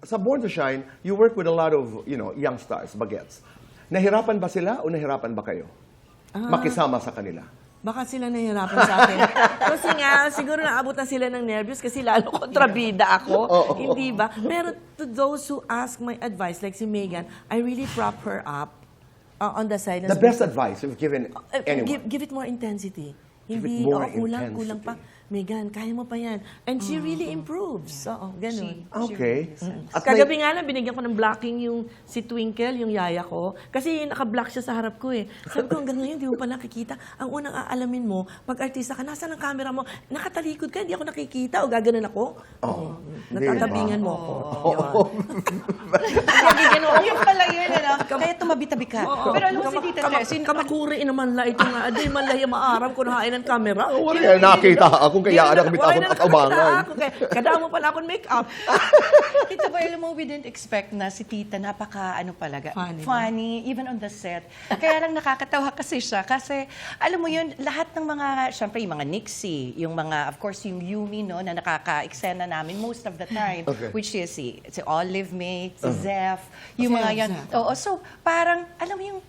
sa Born to Shine, you work with a lot of, young stars, bagets. Nahirapan ba sila o nahirapan ba kayo? Makisama sa kanila? Baka sila nahihirapan sa akin. Kasi nga, siguro naabot na sila ng nervyos kasi lalo kontrabida ako. Hindi ba? Pero to those who ask my advice, like si Megan, I really prop her up on the side. The best advice you've given anyone? Give it more intensity. Give Hindi, it more kulang pa. Megan, kaya mo pa yan. And she really improves. Oo, ganun. Okay. At Kagabi nga lang, binigyan ko ng blocking yung si Twinkle, yung yaya ko. Kasi naka-block siya sa harap ko eh. Sabi ko, hanggang ngayon, di mo pa nakikita. Ang unang aalamin mo, pag artista ka, nasa ng camera mo, nakatalikod ka, hindi ako nakikita. O gaganon ako. Natatabingan mo ako. Yung pala yun, ano? Kaya tumabi-tabi ka. Pero alam mo si Tita Tess, Kamakuri naman la ito nga. Aday man la yung maaram ko nahain ng camera. Wala, nakita ako kaya anak kami takot at abangan. Kada mo pala akong make-up. Tita Boy, alam mo, we didn't expect na si Tita funny, even on the set. Kaya lang nakakatawa kasi siya. Kasi, alam mo yun, lahat ng mga, syempre yung mga Nixie, yung mga, of course, yung Yumi, no, na nakaka-eksena namin most of the time, which is si Olive May, si Zeph, yung mga yan. Oo, so, parang, alam mo yung,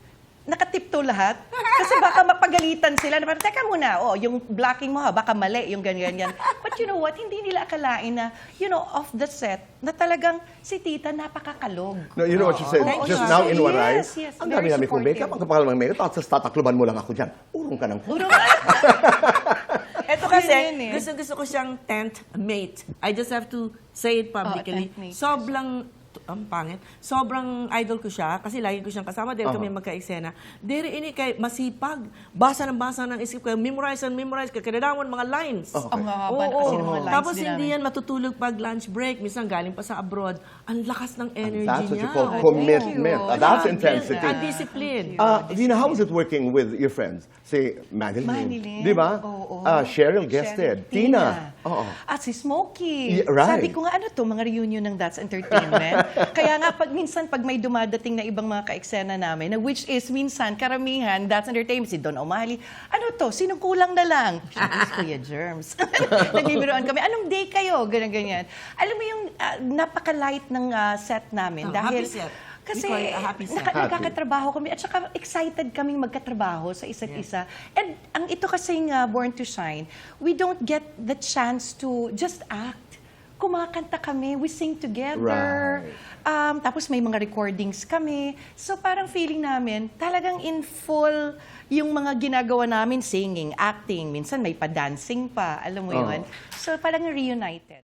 nakatipto lahat. Kasi baka mapagalitan sila. Na parang, teka muna, yung blocking mo baka mali, yung ganyan-ganyan. But you know what, hindi nila akalain na, off the set, na talagang si Tita napakakalog. No, you know what you said just now in Waray? Yes, Ang dami-dami kong makeup, ang kapal ng makeup, tapos tatakluban mo lang ako dyan. Urong ka ng Urong Ito kasi, gusto ko siyang tent mate. I just have to say it publicly. Ang pangit. Sobrang idol ko siya kasi lagi ko siyang kasama dahil kami magka-eksena. Dere ini kay masipag. Basa ng isip ko. Memorize, kakailangan mga lines. Ang haba kasi ng mga lines Tapos din hindi namin. yan matutulog pag lunch break. Minsan galing pa sa abroad. Ang lakas ng energy That's what niya. you call commitment. That's intensity. And discipline. Dina, how was it working with your friends? Si Madeline. Di ba? Oo. Cheryl guested. Tina. At si Smokey. Yeah, right. Sabi ko nga, ano to, mga reunion ng That's Entertainment. Kaya nga, minsan pag may dumadating na ibang mga ka-eksena namin, which is minsan, karamihan, That's Entertainment, si Don O'Malley, ano to, sinong kulang na lang? Siyempre, si Kuya Germs. Nagbibiroan kami, anong day kayo? Ganyan-ganyan. Alam mo yung napaka-light ng set namin. Dahil, happy set. kasi happy set. nakakatrabaho kami at saka excited kaming magkatrabaho sa isa't isa. And ang ito kasing Born to Shine, we don't get the chance to just act. Kumakanta kami, we sing together. Tapos may mga recordings kami. So parang feeling namin, talagang in full yung mga ginagawa namin, singing, acting. Minsan may pa-dancing pa, alam mo yun. So parang reunited.